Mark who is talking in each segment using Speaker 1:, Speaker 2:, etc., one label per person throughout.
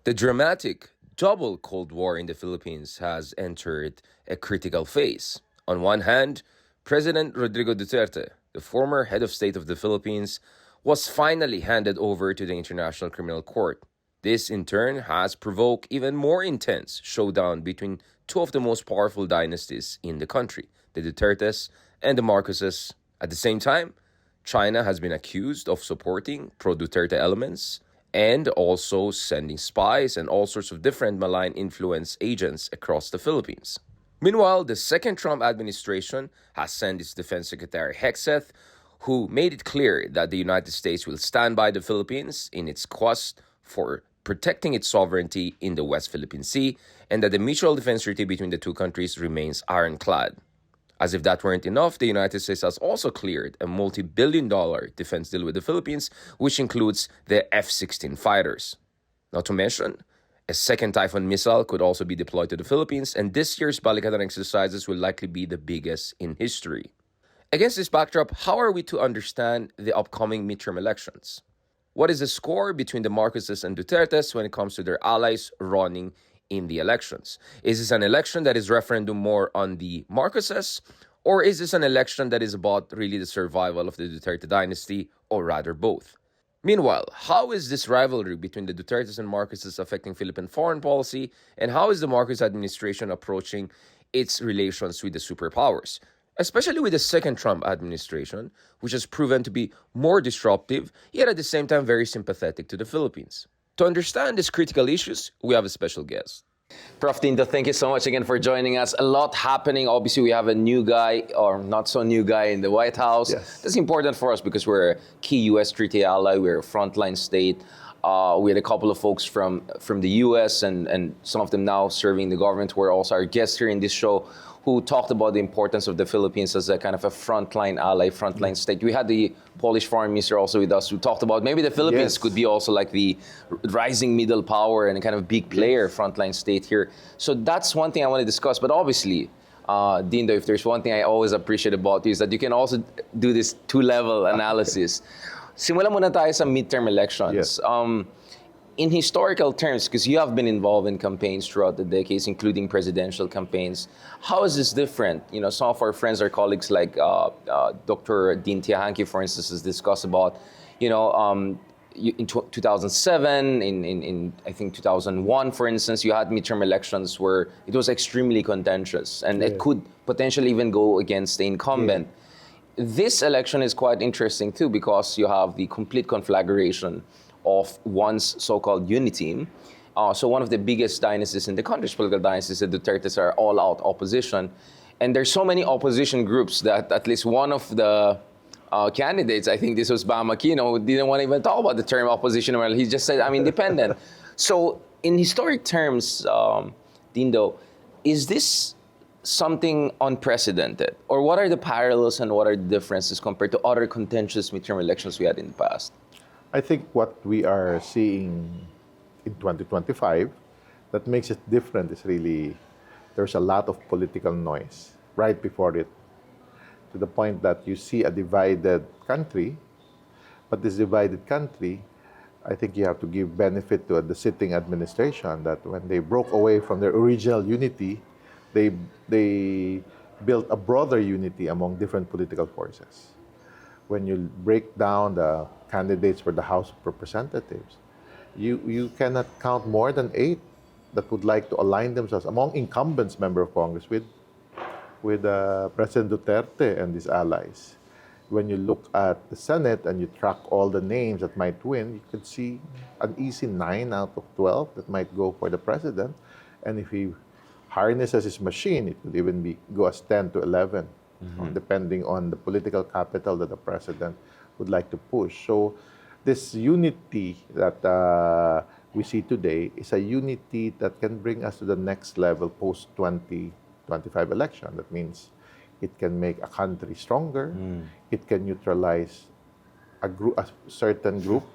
Speaker 1: The dramatic double Cold War in the Philippines has entered a critical phase. On one hand, President Rodrigo Duterte, the former head of state of the Philippines, was finally handed over to the International Criminal Court. This, in turn, has provoked even more intense showdown between two of the most powerful dynasties in the country, the Dutertes and the Marcoses. At the same time, China has been accused of supporting pro-Duterte elements and also sending spies and all sorts of different malign influence agents across the Philippines. Meanwhile, the second Trump administration has sent its defense secretary Hexeth, who made it clear that the United States will stand by the Philippines in its quest for protecting its sovereignty in the West Philippine Sea, and that the mutual defense treaty between the two countries remains ironclad. As if that weren't enough, the United States has also cleared a multi-billion-dollar defense deal with the Philippines, which includes the F-16 fighters. Not to mention, a second Typhoon missile could also be deployed to the Philippines, and this year's Balikatan exercises will likely be the biggest in history. Against this backdrop, how are we to understand the upcoming midterm elections? What is the score between the Marcoses and Dutertes when it comes to their allies running in the elections? Is this an election that is referendum more on the Marcoses, or is this an election that is about really the survival of the Duterte dynasty, or rather both? Meanwhile, how is this rivalry between the Dutertes and Marcoses affecting Philippine foreign policy, and how is the Marcos administration approaching its relations with the superpowers? Especially with the second Trump administration, which has proven to be more disruptive, yet at the same time very sympathetic to the Philippines. To understand these critical issues, we have a special guest.
Speaker 2: Prof. Dindo, thank you so much again for joining us. A lot happening. Obviously, we have a new guy, or not so new guy, in the White House.
Speaker 3: Yes.
Speaker 2: That's important for us because we're a key U.S. treaty ally. We're a frontline state. We had a couple of folks from the U.S. and some of them now serving the government who are also our guests here in this show, who talked about the importance of the Philippines as a kind of a frontline ally, frontline state. We had the Polish foreign minister also with us who talked about maybe the Philippines
Speaker 3: Yes.
Speaker 2: could be also like the rising middle power and a kind of big player, frontline state here. So that's one thing I want to discuss. But obviously, Dindo, if there's one thing I always appreciate about you is that you can also do this two-level analysis. Simulan muna tayo sa midterm elections.
Speaker 3: Yes.
Speaker 2: In historical terms, because you have been involved in campaigns throughout the decades, including presidential campaigns, how is this different? You know, some of our friends or colleagues like Dr. Dean Tiahanki, for instance, has discussed about, in 2007, in I think 2001, for instance, you had midterm elections where it was extremely contentious and it could potentially even go against the incumbent. This election is quite interesting too because you have the complete conflagration of one's so-called unity. So one of the biggest dynasties in the country's political dynasties, the Dutertes, are all-out opposition. And there's so many opposition groups that at least one of the candidates, I think this was Bam Aquino, didn't want to even talk about the term opposition. Well, he just said, I'm independent. So in historic terms, Dindo, is this something unprecedented? Or what are the parallels and what are the differences compared to other contentious midterm elections we had in the past?
Speaker 3: I think what we are seeing in 2025 that makes it different is really there's a lot of political noise right before it, to the point that you see a divided country. But this divided country, I think you have to give benefit to the sitting administration that when they broke away from their original unity, they built a broader unity among different political forces. When you break down the candidates for the House of Representatives, you cannot count more than 8 that would like to align themselves among incumbents member of Congress with President Duterte and his allies. When you look at the Senate and you track all the names that might win, you could see an easy 9 out of 12 that might go for the president. And if he harnesses his machine, it could even go as 10 to 11. Depending on the political capital that the president would like to push. So this unity that we see today is a unity that can bring us to the next level post-2025 election. That means it can make a country stronger. It can neutralize a certain group.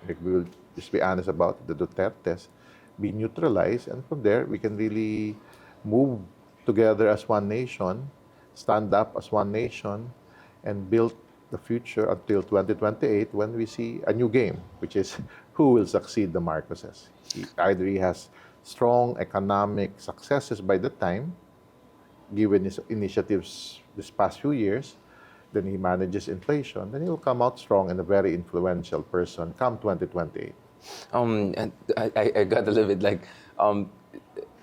Speaker 3: Like we will just be honest about it, the Dutertes, be neutralized. And from there, we can really move together as one nation, stand up as one nation, and build the future until 2028 when we see a new game, which is who will succeed the Marcoses. Either he has strong economic successes by the time, given his initiatives this past few years, then he manages inflation, then he will come out strong and a very influential person come 2028.
Speaker 2: And I got a little bit like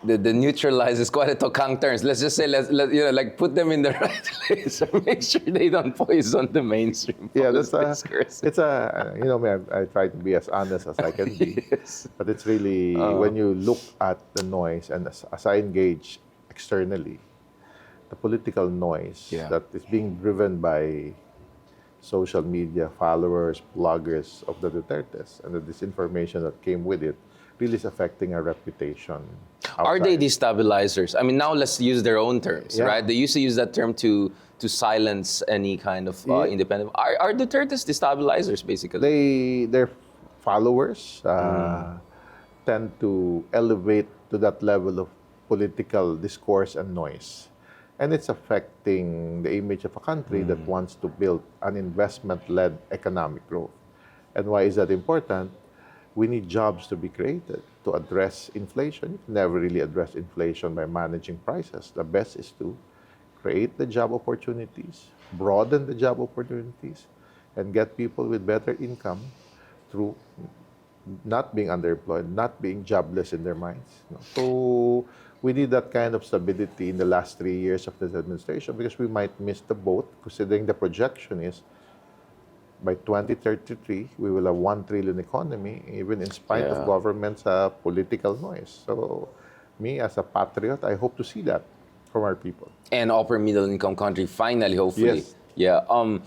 Speaker 2: the neutralize is quite a tokang terms. Let's just say like put them in the right place or make sure they don't poison the mainstream.
Speaker 3: Yeah, it's a I try to be as honest as I can be,
Speaker 2: Yes.
Speaker 3: but it's really when you look at the noise and as I engage externally, the political noise
Speaker 2: Yeah.
Speaker 3: that is being driven by social media followers, bloggers of the Dutertes, and the disinformation that came with it, really is affecting our reputation.
Speaker 2: Are they
Speaker 3: outside.
Speaker 2: destabilizers? I mean, now let's use their own terms,
Speaker 3: Yeah.
Speaker 2: right? They used to use that term to silence any kind of
Speaker 3: Yeah.
Speaker 2: independent. Are Dutertes destabilizers, basically?
Speaker 3: Their followers tend to elevate to that level of political discourse and noise. And it's affecting the image of a country that wants to build an investment-led economic growth. And why is that important? We need jobs to be created to address inflation. You can never really address inflation by managing prices. The best is to create the job opportunities, broaden the job opportunities, and get people with better income through not being underemployed, not being jobless in their minds. So we need that kind of stability in the last 3 years of this administration because we might miss the boat, considering the projection is by 2033, we will have 1 trillion economy, even in spite
Speaker 2: Yeah.
Speaker 3: of government's political noise. So me, as a patriot, I hope to see that from our people.
Speaker 2: And upper middle income country, finally, hopefully.
Speaker 3: Yes.
Speaker 2: Yeah.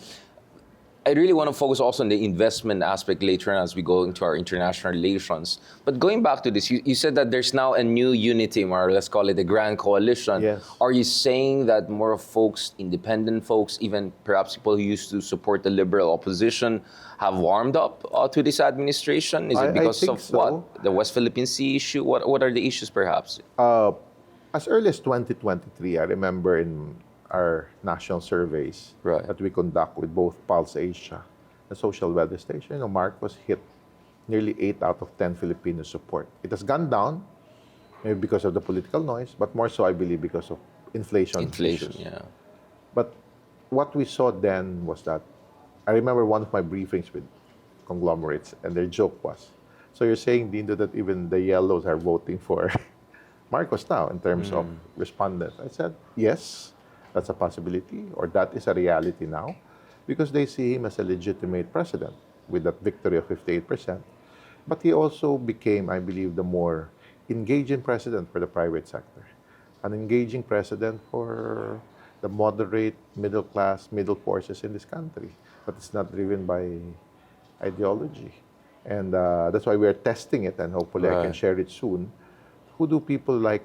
Speaker 2: I really want to focus also on the investment aspect later on as we go into our international relations. But going back to this, you said that there's now a new unity, or let's call it a grand coalition.
Speaker 3: Yes.
Speaker 2: Are you saying that more folks, independent folks, even perhaps people who used to support the liberal opposition, have warmed up to this administration? Is
Speaker 3: I
Speaker 2: it because
Speaker 3: think
Speaker 2: of
Speaker 3: so.
Speaker 2: what? The West Philippine Sea issue? What are the issues perhaps?
Speaker 3: As early as 2023, I remember in our national surveys
Speaker 2: Right.
Speaker 3: that we conduct with both Pulse Asia and Social Weather Station, Marcos hit nearly 8 out of 10 Filipinos support. It has gone down, maybe because of the political noise, but more so, I believe, because of inflation.
Speaker 2: Inflation,
Speaker 3: issues.
Speaker 2: yeah.
Speaker 3: But what we saw then was that I remember one of my briefings with conglomerates, and their joke was, so you're saying, Dindo, that even the yellows are voting for Marcos now in terms of respondents? I said, yes, that's a possibility, or that is a reality now, because they see him as a legitimate president with that victory of 58%. But he also became, I believe, the more engaging president for the private sector, an engaging president for the moderate, middle class, middle forces in this country, that is not driven by ideology. And that's why we're testing it, and hopefully I can
Speaker 2: Right.
Speaker 3: share it soon. Who do people like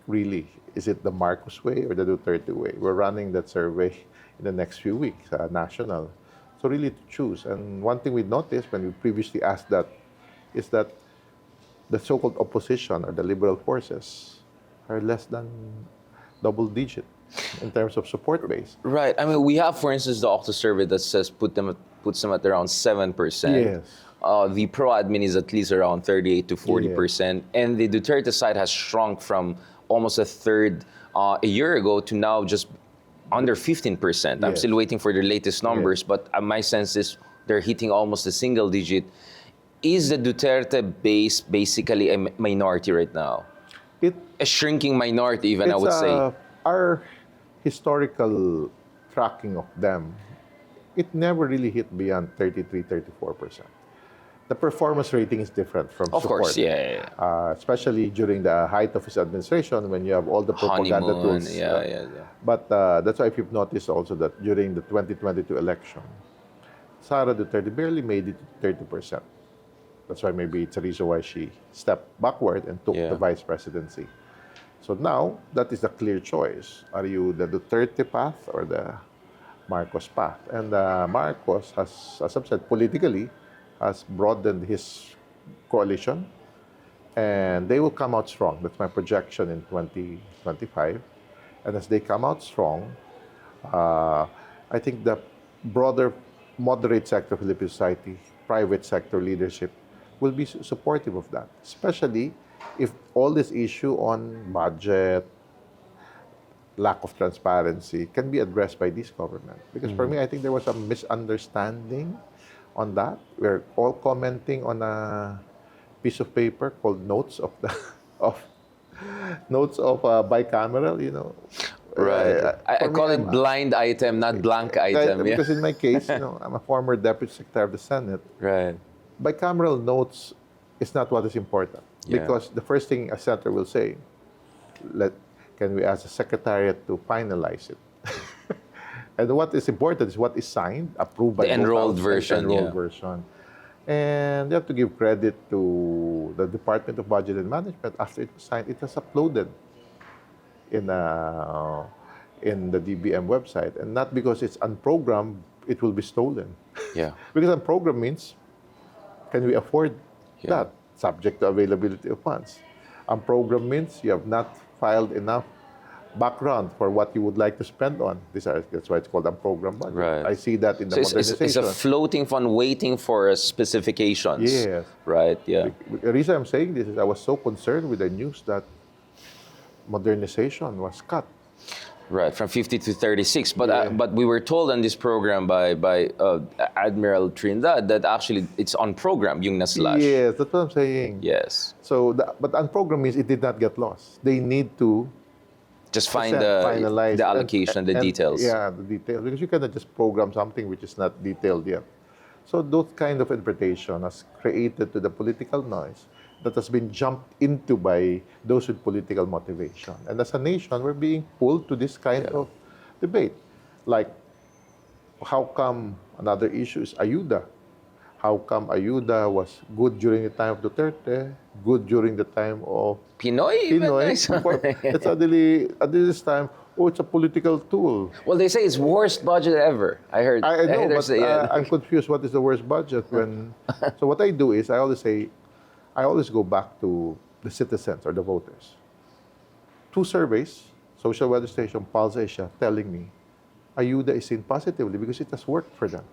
Speaker 3: really? Is it the Marcos way or the Duterte way? We're running that survey in the next few weeks, national. So really to choose. And one thing we noticed when we previously asked that is that the so-called opposition or the liberal forces are less than double digit in terms of support base.
Speaker 2: Right. I mean, we have, for instance, the Octa survey that says puts them at around 7%.
Speaker 3: Yes.
Speaker 2: The pro-admin is at least around 38 to 40%. And the Duterte side has shrunk from almost a third a year ago to now just under 15%. I'm
Speaker 3: Yes.
Speaker 2: still waiting for the latest numbers, but my sense is they're hitting almost a single digit. Is the Duterte base basically a minority right now?
Speaker 3: It
Speaker 2: A shrinking minority, even, I would say.
Speaker 3: Our historical tracking of them, it never really hit beyond 33, 34%. The performance rating is different from
Speaker 2: Of
Speaker 3: support.
Speaker 2: course, yeah.
Speaker 3: Especially during the height of his administration when you have all the propaganda
Speaker 2: Honeymoon,
Speaker 3: tools.
Speaker 2: yeah.
Speaker 3: But that's why if you've noticed also that during the 2022 election, Sara Duterte barely made it to 30%. That's why maybe it's a reason why she stepped backward and took
Speaker 2: Yeah.
Speaker 3: the vice presidency. So now, that is a clear choice. Are you the Duterte path or the Marcos path? And Marcos has, as I've said, politically, has broadened his coalition, and they will come out strong. That's my projection in 2025. And as they come out strong, I think the broader moderate sector of Philippine society, private sector leadership, will be supportive of that, especially if all this issue on budget, lack of transparency can be addressed by this government. Because for me, I think there was a misunderstanding on that. We're all commenting on a piece of paper called notes of the of notes of bicameral.
Speaker 2: Right. I
Speaker 3: For me,
Speaker 2: call it blind item, not blank item. Yeah.
Speaker 3: because in my case, I'm a former deputy secretary of the Senate.
Speaker 2: Right.
Speaker 3: Bicameral notes is not what is important,
Speaker 2: Yeah.
Speaker 3: because the first thing a senator will say, can we ask the secretariat to finalize it? And what is important is what is signed, approved by
Speaker 2: The enrolled
Speaker 3: both houses,
Speaker 2: version,
Speaker 3: enrolled
Speaker 2: yeah.
Speaker 3: version. And you have to give credit to the Department of Budget and Management. After it was signed, it was uploaded in the DBM website. And not because it's unprogrammed, it will be stolen.
Speaker 2: Yeah.
Speaker 3: Because unprogrammed means, can we afford
Speaker 2: Yeah.
Speaker 3: that, subject to availability of funds? Unprogrammed means you have not filed enough background for what you would like to spend on. That's why it's called unprogrammed budget.
Speaker 2: Right.
Speaker 3: I see that in the
Speaker 2: So
Speaker 3: modernization.
Speaker 2: it's a floating fund waiting for specifications.
Speaker 3: Yes.
Speaker 2: Right. Yeah.
Speaker 3: The reason I'm saying this is I was so concerned with the news that modernization was cut.
Speaker 2: Right, from 50 to 36. But
Speaker 3: Yeah.
Speaker 2: but we were told on this program by Admiral Trindad that actually it's on program, yung na-slash.
Speaker 3: Yes, that's what I'm saying.
Speaker 2: Yes.
Speaker 3: So, but unprogrammed means it did not get lost. They need to
Speaker 2: Just find
Speaker 3: finalize
Speaker 2: the allocation, the details.
Speaker 3: Yeah, the details. Because you cannot just program something which is not detailed yet. So those kind of interpretation has created to the political noise that has been jumped into by those with political motivation. And as a nation, we're being pulled to this kind of debate. Like, how come another issue is ayuda? How come ayuda was good during the time of Duterte, good during the time of
Speaker 2: Pinoy, even
Speaker 3: Pinoy?
Speaker 2: nice.
Speaker 3: It's suddenly, at this time, it's a political tool.
Speaker 2: Well, they say it's worst budget ever. I heard.
Speaker 3: I know,
Speaker 2: heard
Speaker 3: but
Speaker 2: say,
Speaker 3: I'm confused. What is the worst budget? So what I do is I always go back to the citizens or the voters. 2 surveys, Social Weather Station, Pulse Asia, telling me ayuda is seen positively because it has worked for them.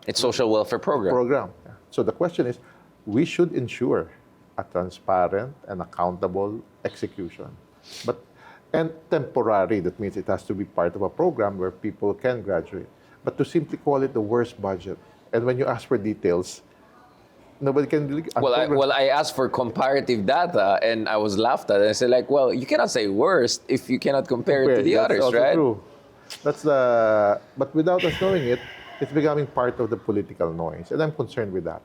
Speaker 2: it's social welfare program.
Speaker 3: Yeah. So the question is, we should ensure a transparent and accountable execution. And temporary, that means it has to be part of a program where people can graduate. But to simply call it the worst budget, and when you ask for details, nobody can really...
Speaker 2: Well, I asked for comparative data and I was laughed at. I said, like, well, you cannot say worst if you cannot compare it to the
Speaker 3: That's
Speaker 2: others,
Speaker 3: also
Speaker 2: right?
Speaker 3: True. But without us knowing it, it's becoming part of the political noise. And I'm concerned with that.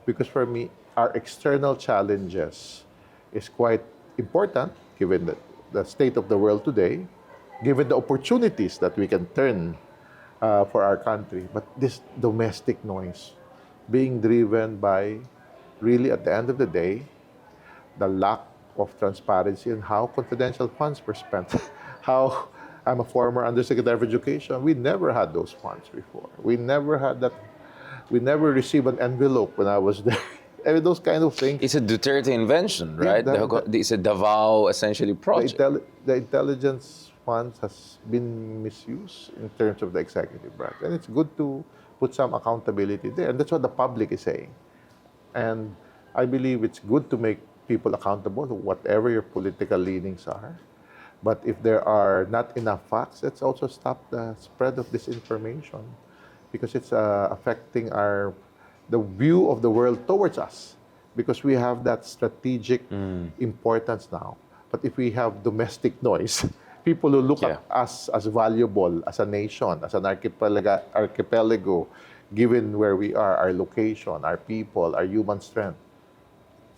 Speaker 3: Because for me, our external challenges is quite important, given the state of the world today, given the opportunities that we can turn for our country. But this domestic noise being driven by, really at the end of the day, the lack of transparency in how confidential funds were spent. How I'm a former Undersecretary of Education. We never had those funds before. We never had that. We never received an envelope when I was there. I mean, those kind of things.
Speaker 2: It's a Duterte invention, right? It's a Davao, essentially, project.
Speaker 3: The intelligence funds has been misused in terms of the executive branch. And it's good to put some accountability there. And that's what the public is saying. And I believe it's good to make people accountable to whatever your political leanings are. But if there are not enough facts, let's also stop the spread of disinformation, because it's affecting the view of the world towards us, because we have that strategic importance now. But if we have domestic noise, people who look at us as valuable as a nation, as an archipelago, given where we are, our location, our people, our human strength,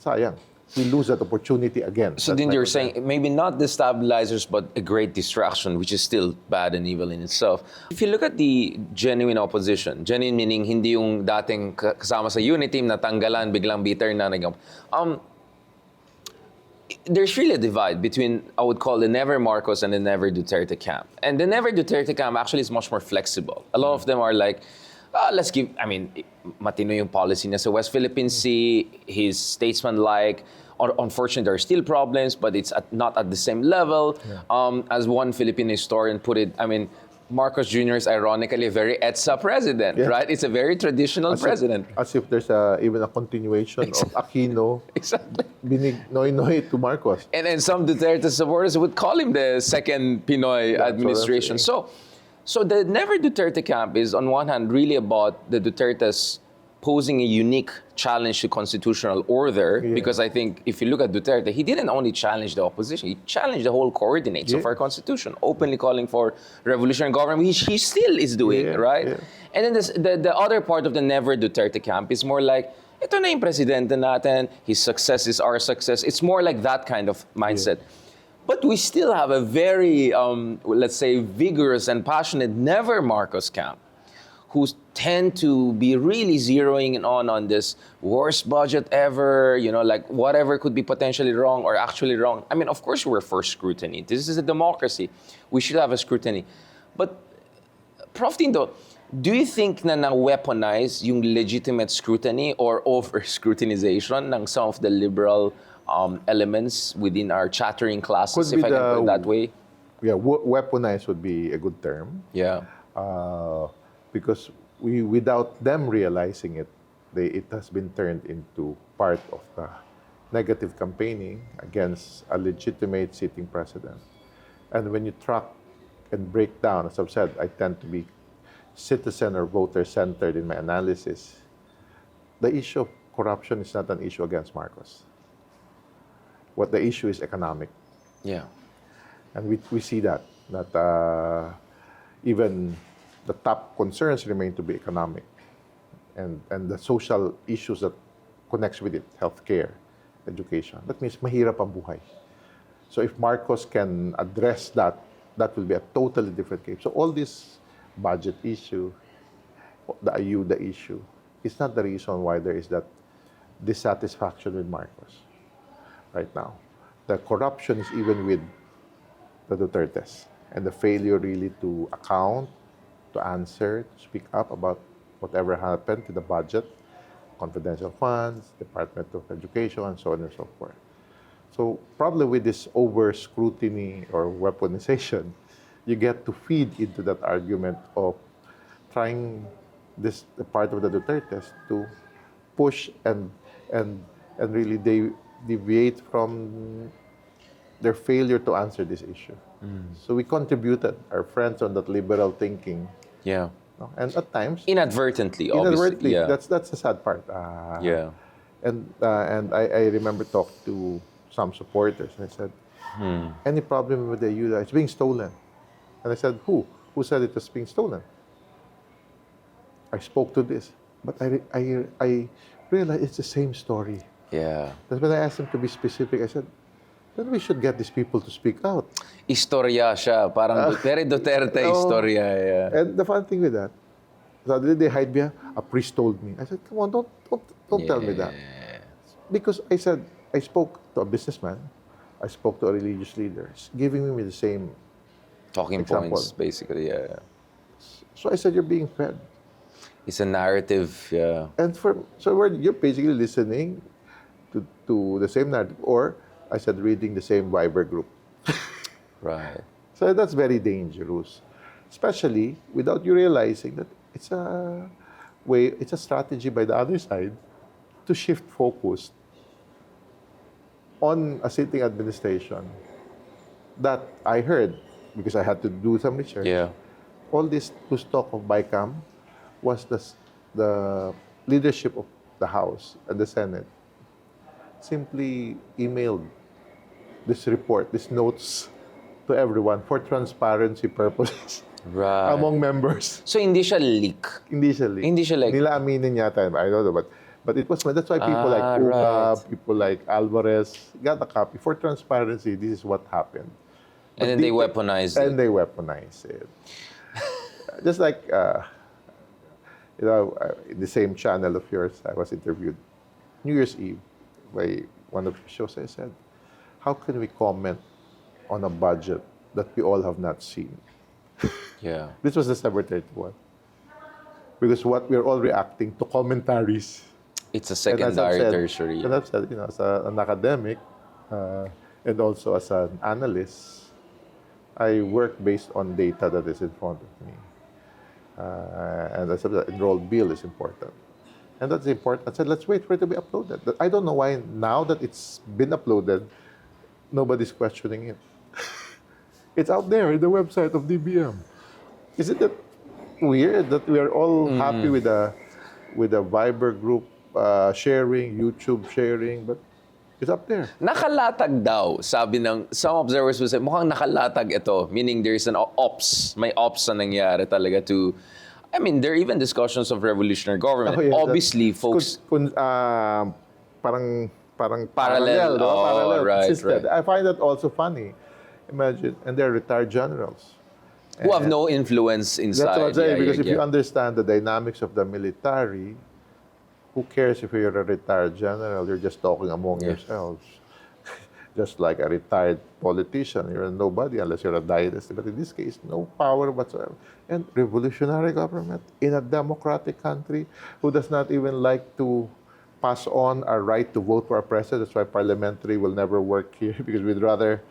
Speaker 3: sayang. We lose that opportunity again.
Speaker 2: So then you're saying maybe not destabilizers, but a great distraction, which is still bad and evil in itself. If you look at the genuine opposition, genuine meaning hindi yung dating kasama sa unit team natanggalan, biglang bitter na naging. There's really a divide between, I would call the Never Marcos and the Never Duterte camp. And the Never Duterte camp actually is much more flexible. A lot of them are like, matino yung policy niya sa West Philippine Sea, he's statesman-like. Unfortunately, there are still problems, but it's not at the same level. As one Philippine historian put it, Marcos Jr. is ironically a very EDSA president,
Speaker 3: Yeah.
Speaker 2: right? It's a very traditional president.
Speaker 3: As if there's even a continuation of Aquino,
Speaker 2: Exactly.
Speaker 3: binig noy to Marcos.
Speaker 2: And some Duterte supporters would call him the second Pinoy administration.
Speaker 3: That's what
Speaker 2: So the Never Duterte camp is, on one hand, really about the Dutertes posing a unique challenge to constitutional order.
Speaker 3: Yeah.
Speaker 2: Because I think if you look at Duterte, he didn't only challenge the opposition, he challenged the whole coordinates of
Speaker 3: Yeah.
Speaker 2: our constitution, openly calling for revolutionary government, which he still is doing,
Speaker 3: Yeah,
Speaker 2: right?
Speaker 3: yeah.
Speaker 2: And then the other part of the Never Duterte camp is more like, ito na yung presidente natin, his success is our success. It's more like that kind of mindset. But we still have a very, let's say, vigorous and passionate Never Marcos camp, who tend to be really zeroing in on this worst budget ever, like whatever could be potentially wrong or actually wrong. I mean, of course we're for scrutiny. This is a democracy. We should have a scrutiny. But, Prof. Dindo, do you think na na-weaponize yung legitimate scrutiny or over-scrutinization ng some of the liberal elements within our chattering classes,
Speaker 3: Could
Speaker 2: if
Speaker 3: be
Speaker 2: I can put it that way?
Speaker 3: Yeah, weaponize would be a good term.
Speaker 2: Yeah.
Speaker 3: Because without them realizing it, it has been turned into part of the negative campaigning against a legitimate sitting president. And when you track and break down, as I've said, I tend to be citizen or voter-centered in my analysis. The issue of corruption is not an issue against Marcos. What the issue is economic.
Speaker 2: Yeah.
Speaker 3: And we see that even the top concerns remain to be economic and the social issues that connects with it, healthcare, education. That means mahirap ang buhay. So if Marcos can address that, that will be a totally different case. So all this budget issue, the ayuda issue, is not the reason why there is that dissatisfaction with Marcos right now. The corruption is even with the Dutertes and the failure really to account, to answer, to speak up about whatever happened to the budget, confidential funds, Department of Education, and so on and so forth. So probably with this over-scrutiny or weaponization, you get to feed into that argument of trying the part of the Dutertes to push and really deviate from their failure to answer this issue. So we contributed, our friends on that liberal thinking.
Speaker 2: Yeah.
Speaker 3: No? And at times,
Speaker 2: Inadvertently, obviously. Yeah.
Speaker 3: that's the sad part.
Speaker 2: Yeah.
Speaker 3: And I remember talking to some supporters, and I said, any problem with the ayuda? It's being stolen. And I said, who? Who said it was being stolen? I spoke to this, but I realized it's the same story.
Speaker 2: Yeah.
Speaker 3: That's when I asked them to be specific. I said, then we should get these people to speak out.
Speaker 2: Istorya siya. Parang very Duterte istorya. Yeah.
Speaker 3: And the fun thing with that, suddenly they hide behind, a priest told me. I said, come on, don't tell me that. Because I said, I spoke to a businessman, I spoke to a religious leader, giving me the same
Speaker 2: Talking
Speaker 3: example.
Speaker 2: points, basically. Yeah.
Speaker 3: So I said, you're being fed.
Speaker 2: It's a narrative. Yeah.
Speaker 3: And you're basically listening to the same narrative, or I said, reading the same Viber group.
Speaker 2: Right.
Speaker 3: So that's very dangerous, especially without you realizing that it's a strategy by the other side to shift focus on a sitting administration that I heard, because I had to do some research.
Speaker 2: Yeah.
Speaker 3: All this whose talk of BICAM was the leadership of the House and the Senate simply emailed this report, these notes to everyone for transparency purposes
Speaker 2: Right.
Speaker 3: among members.
Speaker 2: So hindi siya leak.
Speaker 3: Initially.
Speaker 2: Hindi siya like-
Speaker 3: Nila aminin yata, I don't know, but it was, that's why people like Uga,
Speaker 2: right.
Speaker 3: people like Alvarez got a copy. For transparency, this is what happened.
Speaker 2: And then they weaponized it.
Speaker 3: And they weaponized it. Just like, in the same channel of yours, I was interviewed New Year's Eve by one of the shows. I said, how can we comment on a budget that we all have not seen?
Speaker 2: Yeah.
Speaker 3: This was December 31. Because what we're all reacting to commentaries.
Speaker 2: It's a
Speaker 3: And as I've
Speaker 2: secondary,
Speaker 3: said-
Speaker 2: tertiary.
Speaker 3: And I've said, as an academic and also as an analyst, I work based on data that is in front of me. And I said the enrolled bill is important. And that's important. I said, let's wait for it to be uploaded. I don't know why now that it's been uploaded, nobody's questioning it. It's out there in the website of DBM. Isn't that weird that we are all happy with the Viber group sharing, YouTube sharing, but it's up there.
Speaker 2: Nakalatag daw, sabi ng some observers will say, mukhang nakalatag ito, meaning there's an ops, may ops na nangyari talaga to, I mean, there are even discussions of revolutionary government.
Speaker 3: Oh, yeah,
Speaker 2: Obviously, folks,
Speaker 3: parang
Speaker 2: Parallel.
Speaker 3: no?
Speaker 2: Oh,
Speaker 3: Parallel
Speaker 2: right,
Speaker 3: existed.
Speaker 2: right.
Speaker 3: I find that also funny. Imagine, and they're retired generals.
Speaker 2: who have no influence inside.
Speaker 3: That's what I'm saying,
Speaker 2: Yeah,
Speaker 3: because
Speaker 2: yeah,
Speaker 3: if you
Speaker 2: yeah.
Speaker 3: understand the dynamics of the military, who cares if you're a retired general? You're just talking among yourselves. Just like a retired politician, you're a nobody unless you're a dynasty. But in this case, no power whatsoever. And revolutionary government in a democratic country who does not even like to pass on our right to vote for a president. That's why parliamentary will never work here because we'd rather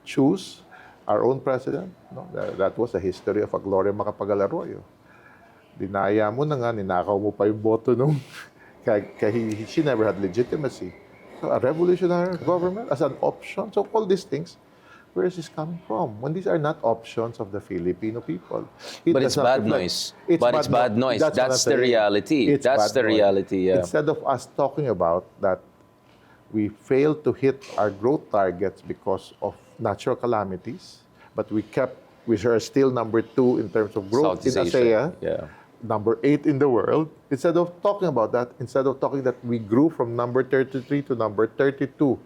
Speaker 3: choose our own president. No, that was the history of a Gloria Macapagal Arroyo. Dinaya mo na nga, ninakaw mo pa yung boto nung she never had legitimacy. So a revolutionary government as an option. So all these things, where is this coming from? When these are not options of the Filipino people.
Speaker 2: But it's bad noise. But it's bad noise. That's the reality. That's the reality, yeah.
Speaker 3: Instead of us talking about that we failed to hit our growth targets because of natural calamities, but we are still number 2 in terms of growth in
Speaker 2: Southeast
Speaker 3: ASEAN.
Speaker 2: Yeah.
Speaker 3: Number 8 in the world. Instead of talking about that, instead of talking that we grew from number 33 to number 32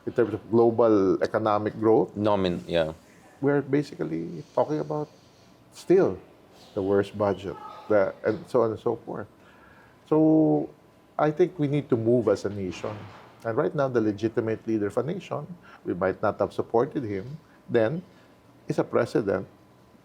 Speaker 3: in terms of global economic growth,
Speaker 2: Yeah.
Speaker 3: we're basically talking about still the worst budget, and so on and so forth. So I think we need to move as a nation. And right now, the legitimate leader of a nation, we might not have supported him, then is a president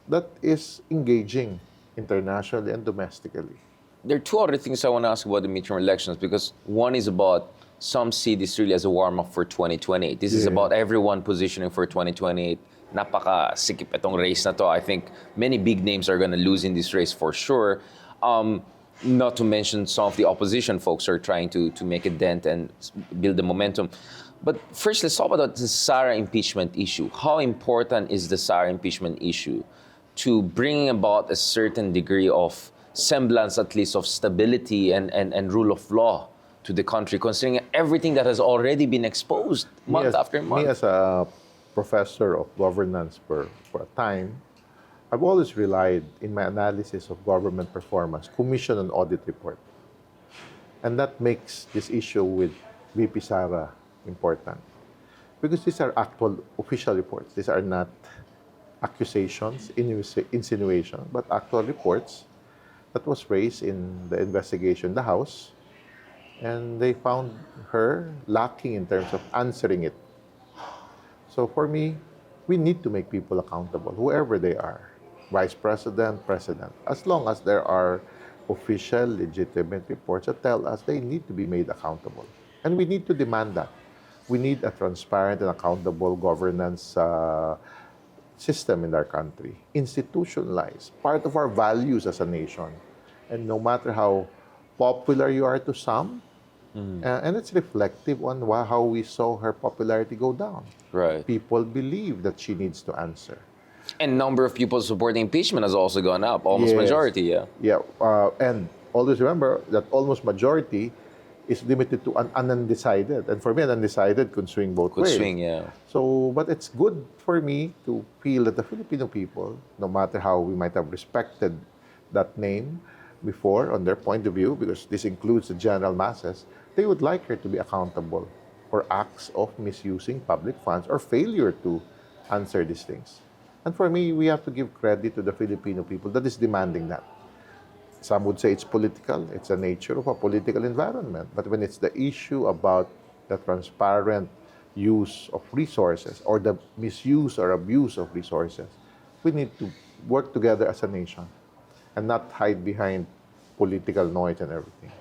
Speaker 3: that is engaging internationally and domestically.
Speaker 2: There are two other things I want to ask about the midterm elections, because one is about some see this really as a warm-up for 2028. This is about everyone positioning for 2028. Napaka-sikip itong race na to. I think many big names are going to lose in this race for sure. Not to mention some of the opposition folks are trying to make a dent and build the momentum. But first, let's talk about the Sara impeachment issue. How important is the Sara impeachment issue to bringing about a certain degree of semblance, at least, of stability and rule of law to the country, considering everything that has already been exposed month after month?
Speaker 3: Me as a professor of governance for a time, I've always relied in my analysis of government performance, commission and audit report. And that makes this issue with VP Sara important. Because these are actual official reports. These are not accusations, insinuation, but actual reports that was raised in the investigation in the House. And they found her lacking in terms of answering it. So for me, we need to make people accountable, whoever they are. Vice President, President. As long as there are official, legitimate reports that tell us they need to be made accountable. And we need to demand that. We need a transparent and accountable governance system in our country. Institutionalized, part of our values as a nation. And no matter how popular you are to some, and it's reflective on how we saw her popularity go down.
Speaker 2: Right.
Speaker 3: People believe that she needs to answer.
Speaker 2: And number of people supporting impeachment has also gone up, almost majority, yeah.
Speaker 3: Yeah, and always remember that almost majority is limited to an undecided. And for me, an undecided could swing both ways.
Speaker 2: Could swing, yeah.
Speaker 3: So, but it's good for me to feel that the Filipino people, no matter how we might have respected that name before on their point of view, because this includes the general masses, they would like her to be accountable for acts of misusing public funds or failure to answer these things. And for me, we have to give credit to the Filipino people that is demanding that. Some would say it's political, it's the nature of a political environment. But when it's the issue about the transparent use of resources or the misuse or abuse of resources, we need to work together as a nation and not hide behind political noise and everything.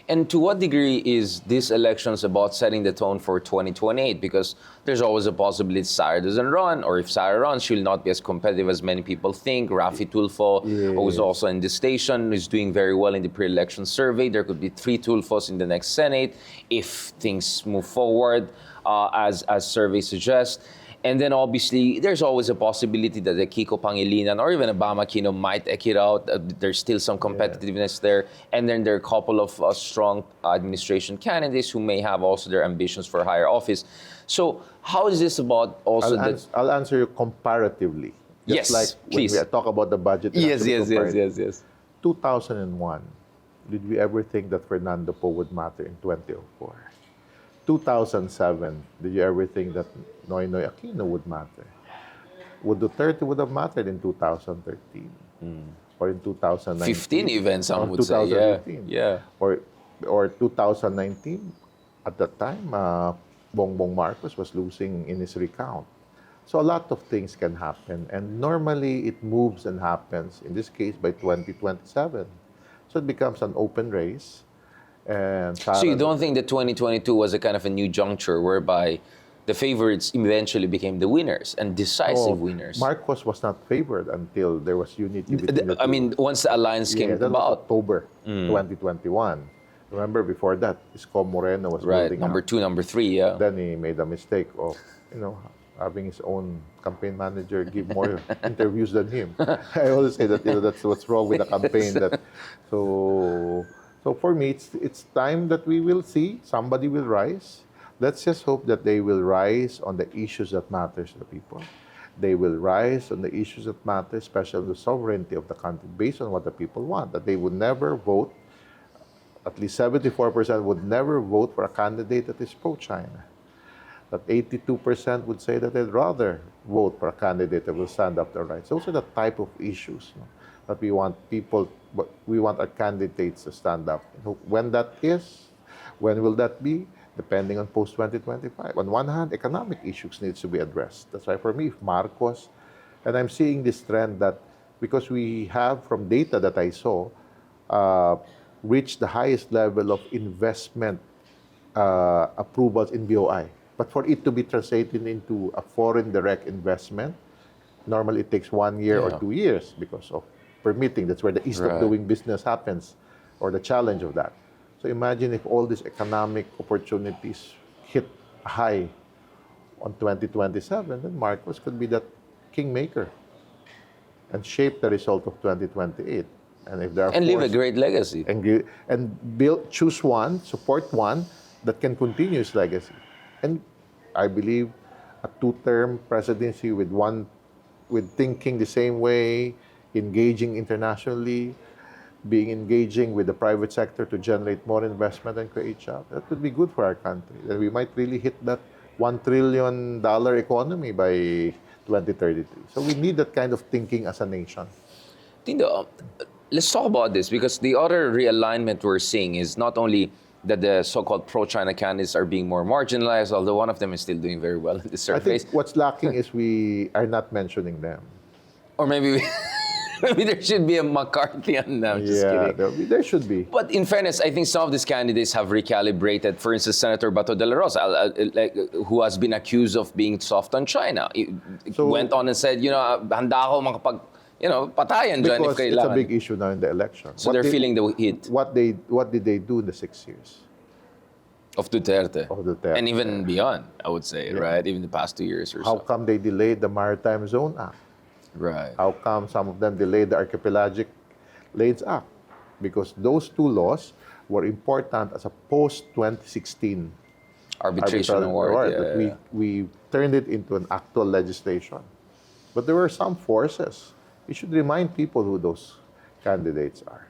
Speaker 2: And to what degree is this elections about setting the tone for 2028? Because there's always a possibility Sara doesn't run, or if Sara runs, she'll not be as competitive as many people think. Rafi Tulfo, who's also in the station, is doing very well in the pre-election survey. There could be 3 Tulfos in the next Senate if things move forward, as surveys suggest. And then obviously, there's always a possibility that the Kiko Pangilinan or even Obama Aquino might eke it out. There's still some competitiveness there. And then there are a couple of strong administration candidates who may have also their ambitions for higher office. So how is this about also
Speaker 3: I'll answer you comparatively.
Speaker 2: Yes,
Speaker 3: like
Speaker 2: please.
Speaker 3: when we talk about the budget.
Speaker 2: Yes.
Speaker 3: 2001, did we ever think that Fernando Po would matter in 2004? 2007, did you ever think that Noynoy Aquino would matter? Would Duterte would have mattered in 2013? Or in 2019?
Speaker 2: 15 even, some would say.
Speaker 3: 2015.
Speaker 2: Yeah.
Speaker 3: Or 2019, at that time, Bongbong Marcos was losing in his recount. So a lot of things can happen. And normally, it moves and happens, in this case, by 2027. So it becomes an open race. And
Speaker 2: So you don't think that 2022 was a kind of a new juncture whereby the favorites eventually became the winners and decisive winners?
Speaker 3: Marcos was not favored until there was unity between the two.
Speaker 2: I mean, once the alliance came
Speaker 3: that was
Speaker 2: about.
Speaker 3: October 2021. Remember, before that, Isko Moreno was
Speaker 2: Right,
Speaker 3: building
Speaker 2: number
Speaker 3: up.
Speaker 2: 2, number 3, yeah.
Speaker 3: Then he made a mistake of, having his own campaign manager give more interviews than him. I always say that that's what's wrong with the campaign. So for me, it's time that we will see somebody will rise. Let's just hope that they will rise on the issues that matters to the people. They will rise on the issues that matter, especially the sovereignty of the country, based on what the people want. That they would never vote. At least 74% would never vote for a candidate that is pro-China. That 82% would say that they'd rather vote for a candidate that will stand up to their rights. Those are the type of issues that we want our candidates to stand up. When that is, when will that be? Depending on post-2025. On one hand, economic issues needs to be addressed. That's why for me, if Marcos, and I'm seeing this trend that because we have from data that I saw, reached the highest level of investment approvals in BOI. But for it to be translated into a foreign direct investment, normally it takes 1 year or 2 years because of permitting. That's where the ease of doing business happens, or the challenge of that. So imagine if all these economic opportunities hit high on 2027, then Marcos could be that kingmaker and shape the result of 2028. And if there are
Speaker 2: leave a great legacy.
Speaker 3: And choose one, support one that can continue his legacy. And I believe a 2-term presidency with thinking the same way, engaging internationally, engaging with the private sector to generate more investment and create jobs. That would be good for our country. And we might really hit that $1 trillion economy by 2033. So we need that kind of thinking as a nation.
Speaker 2: Dindo, let's talk about this, because the other realignment we're seeing is not only that the so-called pro-China candidates are being more marginalized, although one of them is still doing very well in the surveys.
Speaker 3: I think what's lacking is we are not mentioning them.
Speaker 2: Or maybe maybe there should be a McCarthyan now. Just kidding.
Speaker 3: There should be.
Speaker 2: But in fairness, I think some of these candidates have recalibrated. For instance, Senator Bato de la Rosa, who has been accused of being soft on China, went on and said, handa ako makapag, patayan dyan if
Speaker 3: Because
Speaker 2: kailangan.
Speaker 3: it's a big issue now in the election.
Speaker 2: So they're feeling the heat.
Speaker 3: What did they do in the 6 years?
Speaker 2: Of Duterte.
Speaker 3: Of Duterte.
Speaker 2: And even beyond, I would say, right? Even the past 2 years or
Speaker 3: How
Speaker 2: so.
Speaker 3: come they delayed the Maritime Zone Act?
Speaker 2: Right.
Speaker 3: How come some of them delayed the Archipelagic Lanes Act? Because those 2 laws were important as a post-2016
Speaker 2: Arbitration award.
Speaker 3: That we turned it into an actual legislation. But there were some forces. We should remind people who those candidates are.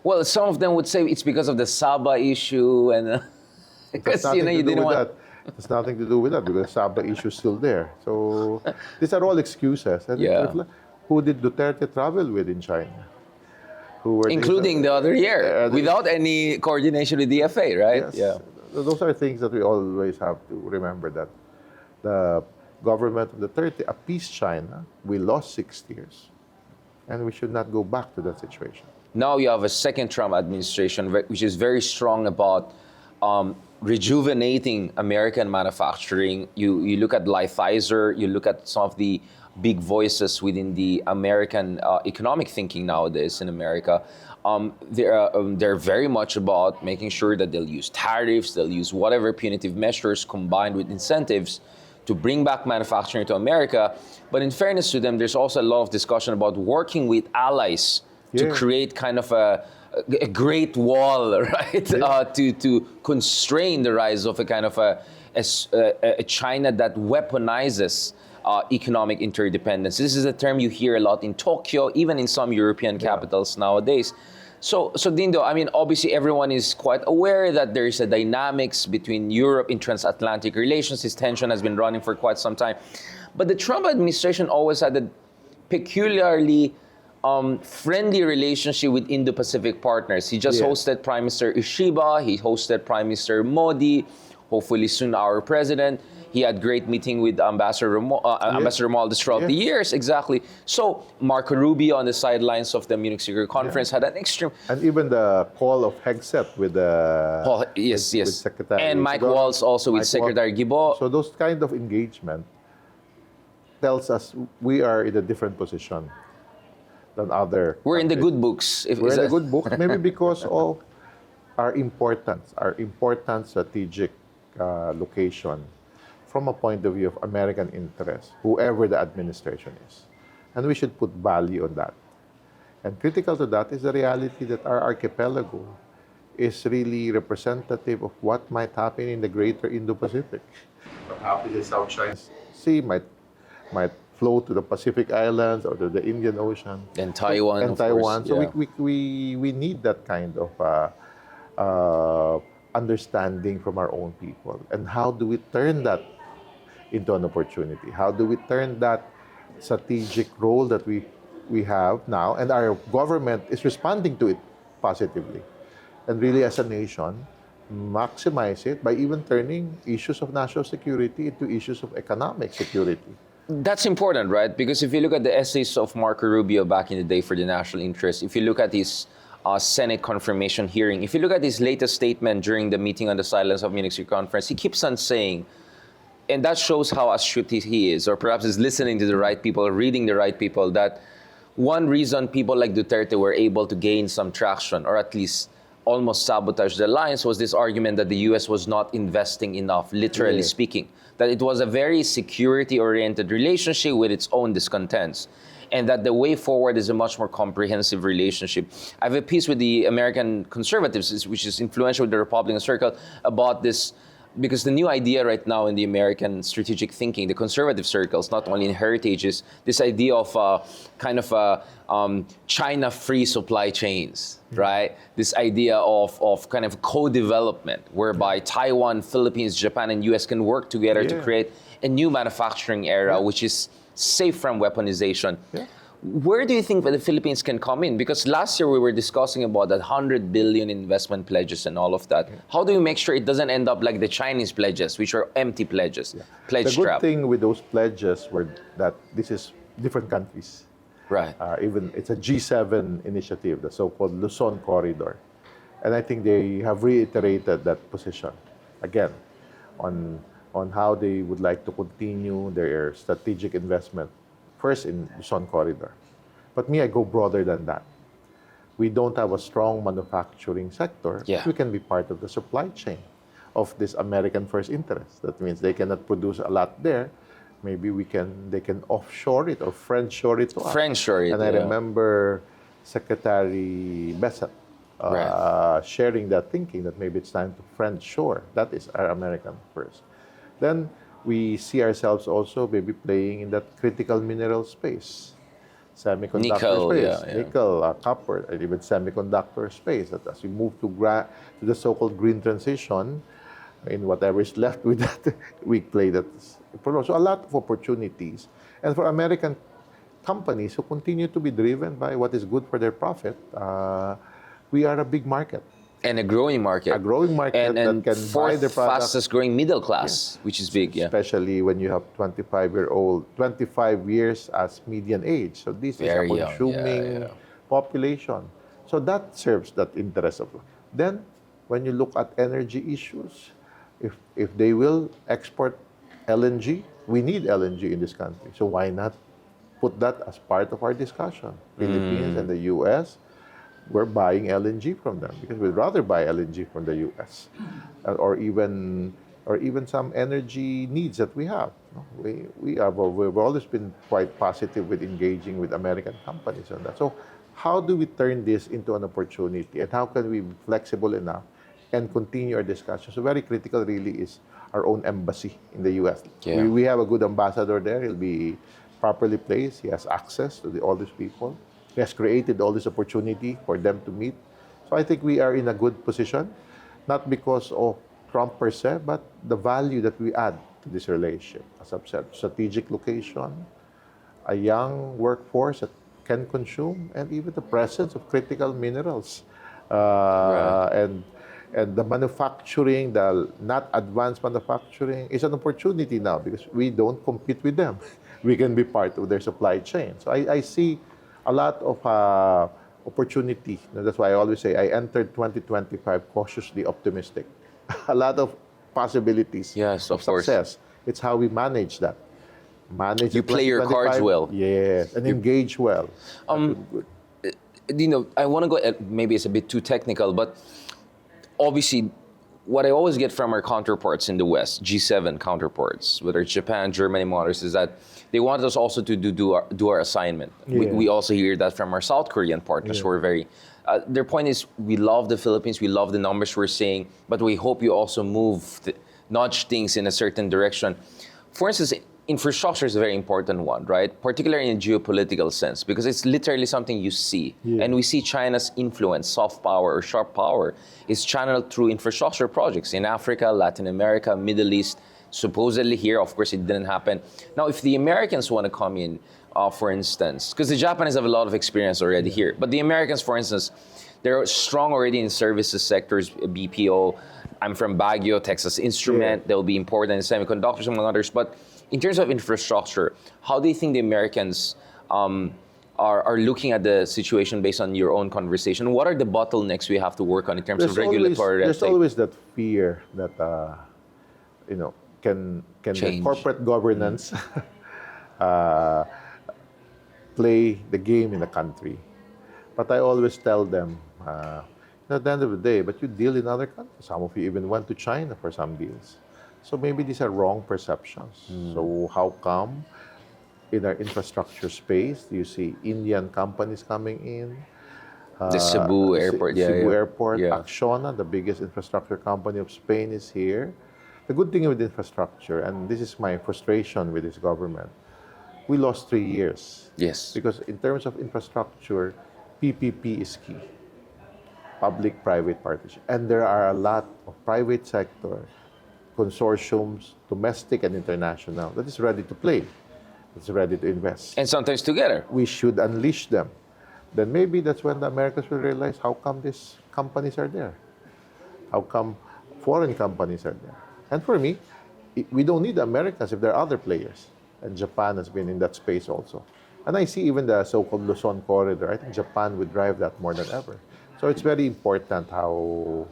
Speaker 2: Well, some of them would say it's because of the Saba issue and because you didn't want.
Speaker 3: It's nothing to do with that because Saba issue is still there. So these are all excuses. And who did Duterte travel with in China?
Speaker 2: Including the other year, without any coordination with DFA, right?
Speaker 3: Yes.
Speaker 2: Yeah.
Speaker 3: Those are things that we always have to remember, that the government of Duterte appeased China. We lost 6 years. And we should not go back to that situation.
Speaker 2: Now you have a second Trump administration, which is very strong about rejuvenating American manufacturing. You look at Lighthizer, you look at some of the big voices within the American economic thinking nowadays in America. They're very much about making sure that they'll use tariffs, they'll use whatever punitive measures combined with incentives to bring back manufacturing to America. But in fairness to them, there's also a lot of discussion about working with allies to create kind of a great wall, right? To constrain the rise of a kind of a China that weaponizes economic interdependence. This is a term you hear a lot in Tokyo, even in some European capitals nowadays. So Dindo, I mean, obviously everyone is quite aware that there is a dynamics between Europe in transatlantic relations. This tension has been running for quite some time. But the Trump administration always had a peculiarly friendly relationship with Indo-Pacific partners. He just hosted Prime Minister Ishiba, he hosted Prime Minister Modi, hopefully soon our president. He had great meeting with Ambassador Romualdez throughout the years, exactly. So Marco Rubio on the sidelines of the Munich Security Conference had an extreme...
Speaker 3: And even the call of Hegseth with the... with Secretary.
Speaker 2: And Mike Waltz also with Secretary Guibo.
Speaker 3: So those kind of engagement tells us we are in a different position than other
Speaker 2: We're
Speaker 3: countries.
Speaker 2: in the good books.
Speaker 3: We're in the good books, maybe because of our important strategic location from a point of view of American interest, whoever the administration is. And we should put value on that. And critical to that is the reality that our archipelago is really representative of what might happen in the greater Indo-Pacific. What happens in South China Sea might flow to the Pacific Islands or to the Indian Ocean.
Speaker 2: And Taiwan,
Speaker 3: and
Speaker 2: of
Speaker 3: Taiwan.
Speaker 2: course.
Speaker 3: So we need that kind of understanding from our own people. And how do we turn that into an opportunity? How do we turn that strategic role that we have now, and our government is responding to it positively, and really as a nation, maximize it by even turning issues of national security into issues of economic security.
Speaker 2: That's important, right? Because if you look at the essays of Marco Rubio back in the day for the national interest, if you look at his Senate confirmation hearing, if you look at his latest statement during the meeting on the silence of Munich Security Conference, he keeps on saying, and that shows how astute he is, or perhaps is listening to the right people, reading the right people, that one reason people like Duterte were able to gain some traction, or at least almost sabotage the alliance, was this argument that the US was not investing enough, literally speaking. That it was a very security-oriented relationship with its own discontents. And that the way forward is a much more comprehensive relationship. I have a piece with the American conservatives, which is influential with the Republican circle, about this, because the new idea right now in the American strategic thinking, the conservative circles, not only in heritage, is this idea of China-free supply chains, right? This idea of kind of co-development, whereby Taiwan, Philippines, Japan, and US can work together to create a new manufacturing era, which is safe from weaponization. Where do you think that the Philippines can come in? Because last year we were discussing about that 100 billion investment pledges and all of that. How do you make sure it doesn't end up like the Chinese pledges, which are empty pledges, pledge
Speaker 3: The
Speaker 2: trap?
Speaker 3: good thing with those pledges were that this is different countries.
Speaker 2: Right.
Speaker 3: Even it's a G7 initiative, the so-called Luzon Corridor. And I think they have reiterated that position again on how they would like to continue their strategic investment, first in Luzon Corridor. But I go broader than that. We don't have a strong manufacturing sector. We can be part of the supply chain of this American first interest. That means they cannot produce a lot there. Maybe they can offshore it or friendshore it to us.
Speaker 2: Friendshore it,
Speaker 3: And I remember Secretary Bessent sharing that thinking that maybe it's time to friendshore. That is our American first. Then we see ourselves also maybe playing in that critical mineral space, semiconductor space, nickel, copper, and even semiconductor space. That as we move to the so-called green transition, in whatever is left with that, we play that. So a lot of opportunities. And for American companies who continue to be driven by what is good for their profit, we are a big market.
Speaker 2: And a growing market.
Speaker 3: A growing market
Speaker 2: and
Speaker 3: that can buy the product.
Speaker 2: fastest growing middle class, which is big,
Speaker 3: Especially when you have 25 years as median age. So this is a consuming population. So that serves that interest of. Then, when you look at energy issues, if they will export LNG, we need LNG in this country. So why not put that as part of our discussion? Philippines and the U.S., we're buying LNG from them because we'd rather buy LNG from the U.S. Or even some energy needs that we have. We've always been quite positive with engaging with American companies on that. So how do we turn this into an opportunity, and how can we be flexible enough and continue our discussion? So very critical really is our own embassy in the U.S.
Speaker 2: Yeah.
Speaker 3: We have a good ambassador there. He'll be properly placed. He has access to all these people. He has created all this opportunity for them to meet. So I think we are in a good position, not because of Trump per se, but the value that we add to this relationship. As I've said, strategic location, a young workforce that can consume, and even the presence of critical minerals. And the manufacturing, the not advanced manufacturing, is an opportunity now because we don't compete with them. We can be part of their supply chain. So I see a lot of opportunity. That's why I always say I entered 2025 cautiously optimistic. A lot of possibilities
Speaker 2: Yes,
Speaker 3: of
Speaker 2: of course.
Speaker 3: success. It's how we manage that. Manage
Speaker 2: You
Speaker 3: the
Speaker 2: play your cards
Speaker 3: 2025,
Speaker 2: well.
Speaker 3: Yes, and engage well.
Speaker 2: I want to go, maybe it's a bit too technical, but obviously, what I always get from our counterparts in the West, G7 counterparts, whether it's Japan, Germany, and others, is that they want us also to do our assignment.
Speaker 3: Yeah.
Speaker 2: We also hear that from our South Korean partners who are very, their point is, we love the Philippines, we love the numbers we're seeing, but we hope you also nudge things in a certain direction. For instance, infrastructure is a very important one, right? Particularly in a geopolitical sense, because it's literally something you see.
Speaker 3: Yeah.
Speaker 2: And we see China's influence, soft power or sharp power, is channeled through infrastructure projects in Africa, Latin America, Middle East, supposedly here. Of course, it didn't happen. Now, if the Americans want to come in, for instance, because the Japanese have a lot of experience already here, but the Americans, for instance, they're strong already in services sectors, BPO. I'm from Baguio, Texas Instrument. They'll be important in semiconductors, among others. But in terms of infrastructure, how do you think the Americans are looking at the situation based on your own conversation? What are the bottlenecks we have to work on in terms of regulatory red
Speaker 3: There's
Speaker 2: tape?
Speaker 3: always that fear that can the
Speaker 2: Change.
Speaker 3: corporate governance play the game in the country. But I always tell them, at the end of the day, but you deal in other countries. Some of you even went to China for some deals. So maybe these are wrong perceptions. So how come in our infrastructure space you see Indian companies coming in?
Speaker 2: The Cebu airport,
Speaker 3: Cebu Airport,
Speaker 2: Yeah.
Speaker 3: Acciona, the biggest infrastructure company of Spain, is here. The good thing with infrastructure, and this is my frustration with this government, we lost 3 years.
Speaker 2: Yes.
Speaker 3: Because in terms of infrastructure, PPP is key. Public-private partnership. And there are a lot of private sector consortiums, domestic and international, that is ready to play, that's ready to invest.
Speaker 2: And sometimes together.
Speaker 3: We should unleash them. Then maybe that's when the Americans will realize how come these companies are there. How come foreign companies are there. And for me, we don't need the Americans if there are other players. And Japan has been in that space also. And I see even the so-called Luzon corridor, I think Japan would drive that more than ever. So it's very important how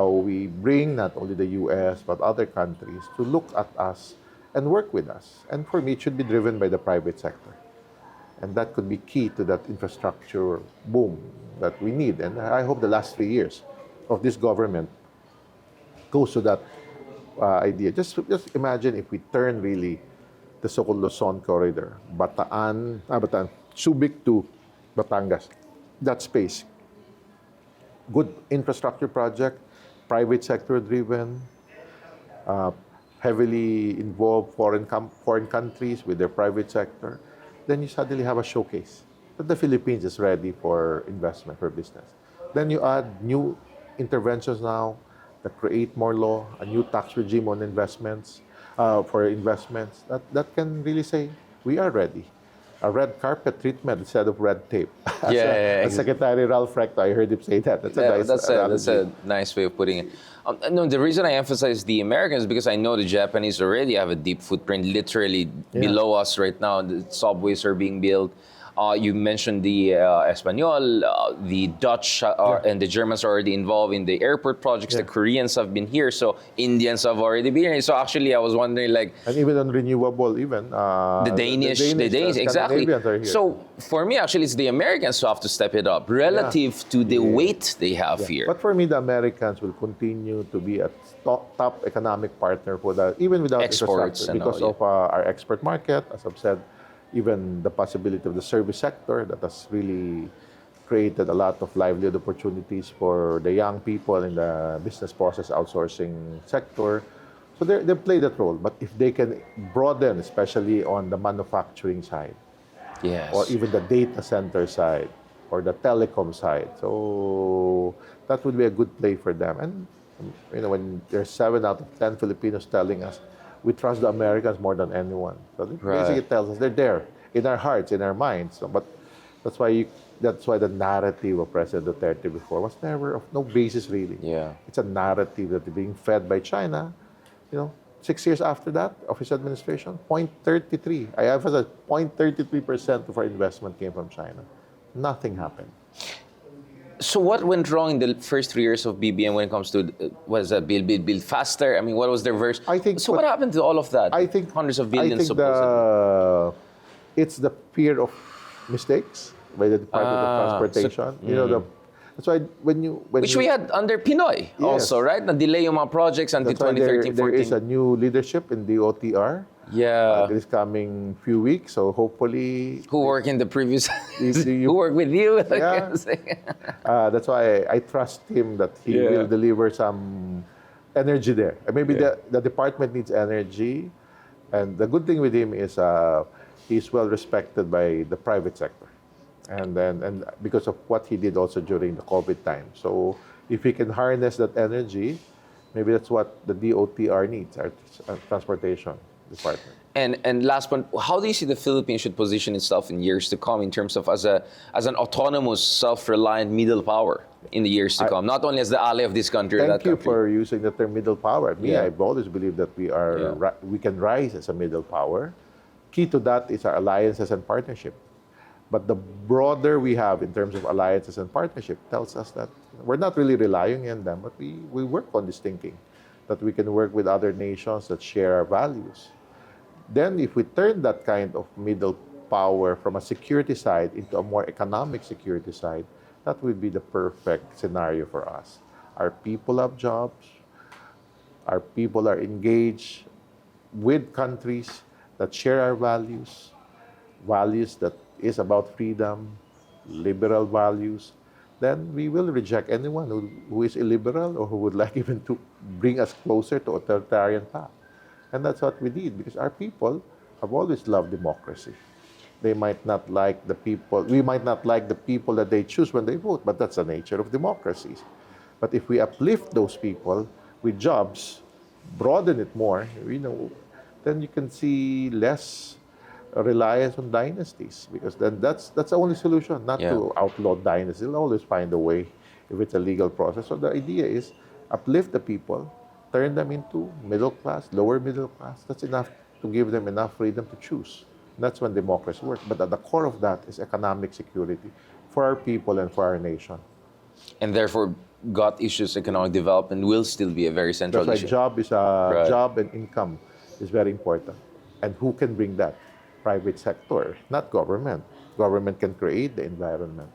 Speaker 3: we bring not only the U.S. but other countries to look at us and work with us. And for me, it should be driven by the private sector. And that could be key to that infrastructure boom that we need. And I hope the last 3 years of this government goes to that idea. Just imagine if we turn really the so-called Luzon corridor, Bataan, Subic to Batangas, that space. Good infrastructure project, private sector driven, heavily involved foreign countries with their private sector, then you suddenly have a showcase that the Philippines is ready for investment, for business. Then you add new interventions now that create more law, a new tax regime on investments, for investments, that can really say, we are ready. A red carpet treatment instead of red tape. As Secretary Ralph Recto, I heard him say that.
Speaker 2: That's a nice way of putting it. No, the reason I emphasize the Americans is because I know the Japanese already have a deep footprint, literally below us right now. The subways are being built. You mentioned the Espanol, the Dutch and the Germans are already involved in the airport projects.
Speaker 3: Yeah.
Speaker 2: The Koreans have been here, so Indians have already been here. So actually, I was wondering, like,
Speaker 3: And even on renewable, even
Speaker 2: the Danish, exactly.
Speaker 3: Scandinavians are here.
Speaker 2: So for me, actually, it's the Americans who have to step it up relative to the weight they have here.
Speaker 3: But for me, the Americans will continue to be a top economic partner for that, even without
Speaker 2: Exports
Speaker 3: infrastructure,
Speaker 2: and
Speaker 3: because
Speaker 2: all,
Speaker 3: of our export market, as I've said, even the possibility of the service sector that has really created a lot of livelihood opportunities for the young people in the business process outsourcing sector. So they play that role. But if they can broaden, especially on the manufacturing side,
Speaker 2: Yes.
Speaker 3: or even the data center side, or the telecom side, so that would be a good play for them. And when there's 7 out of 10 Filipinos telling us we trust the Americans more than anyone, so it basically tells us they're there in our hearts, in our minds. So, but that's why the narrative of President Duterte before was never of no basis really.
Speaker 2: Yeah.
Speaker 3: It's a narrative that is being fed by China. 6 years after that of his administration, 0.33. I emphasize 0.33% of our investment came from China. Nothing happened.
Speaker 2: So what went wrong in the first 3 years of BBM when it comes to was that build faster? I mean, what was their version?
Speaker 3: I think
Speaker 2: so. What happened to all of that?
Speaker 3: I think
Speaker 2: hundreds of billions.
Speaker 3: I think
Speaker 2: supposedly.
Speaker 3: it's the fear of mistakes by the Department of Transportation. That's why
Speaker 2: Which we had under Pinoy also, right? Na-delay yung mga projects until
Speaker 3: that's why
Speaker 2: 2013,
Speaker 3: there
Speaker 2: 14.
Speaker 3: is a new leadership in the OTR.
Speaker 2: Yeah.
Speaker 3: It is coming few weeks, so hopefully.
Speaker 2: Who worked in the previous?
Speaker 3: you-
Speaker 2: Who worked with you?
Speaker 3: Yeah. That's why I trust him that he will deliver some energy there. And maybe the department needs energy, and the good thing with him is he's well respected by the private sector, and because of what he did also during the COVID time. So if he can harness that energy, maybe that's what the DOTR needs, our transportation department.
Speaker 2: And last one, how do you see the Philippines should position itself in years to come in terms of as an autonomous, self-reliant middle power in the years to come, not only as the ally of this country.
Speaker 3: Thank you for using the term middle power. I've always believed that we can rise as a middle power. Key to that is our alliances and partnership. But the broader we have in terms of alliances and partnership tells us that we're not really relying on them, but we work on this thinking, that we can work with other nations that share our values. Then if we turn that kind of middle power from a security side into a more economic security side, that would be the perfect scenario for us. Our people have jobs, our people are engaged with countries that share our values that is about freedom, liberal values. Then we will reject anyone who is illiberal or who would like even to bring us closer to authoritarian path. And that's what we did, because our people have always loved democracy. They might not like the people, we might not like the people that they choose when they vote, but that's the nature of democracies. But if we uplift those people with jobs, broaden it more, then you can see less reliance on dynasties, because then that's the only solution, not to outlaw dynasties. They'll always find a way if it's a legal process. So the idea is uplift the people, turn them into middle class, lower middle class. That's enough to give them enough freedom to choose. That's when democracy works. But at the core of that is economic security for our people and for our nation.
Speaker 2: And therefore, gut issues, economic development will still be a very central
Speaker 3: That's why
Speaker 2: issue.
Speaker 3: job and income is very important. And who can bring that? Private sector, not government. Government can create the environment.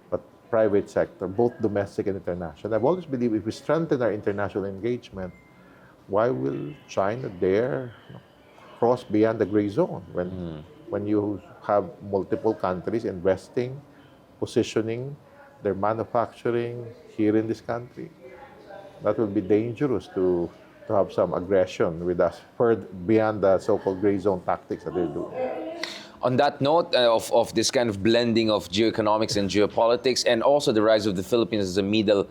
Speaker 3: But private sector, both domestic and international. I've always believed if we strengthen our international engagement, why will China dare cross beyond the gray zone when you have multiple countries investing, positioning their manufacturing here in this country? That will be dangerous to have some aggression with us further beyond the so-called gray zone tactics that they're doing.
Speaker 2: On that note of this kind of blending of geoeconomics and geopolitics, and also the rise of the Philippines as a middle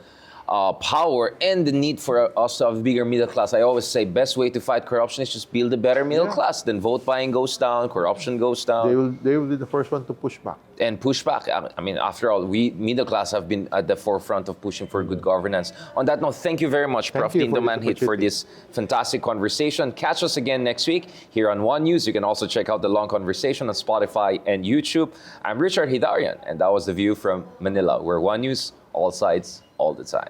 Speaker 2: power and the need for us to have a bigger middle class. I always say best way to fight corruption is just build a better middle class. Then vote buying goes down, corruption goes down.
Speaker 3: They will be the first one to push back.
Speaker 2: And push back. I mean, after all, we middle class have been at the forefront of pushing for good governance. On that note, thank you very much, Prof.
Speaker 3: Thank you
Speaker 2: Dindo
Speaker 3: for this
Speaker 2: Manhit, for
Speaker 3: opportunity.
Speaker 2: this fantastic conversation. Catch us again next week here on One News. You can also check out the long conversation on Spotify and YouTube. I'm Richard Hidarian, and that was The View from Manila, where One News, all sides, all the time.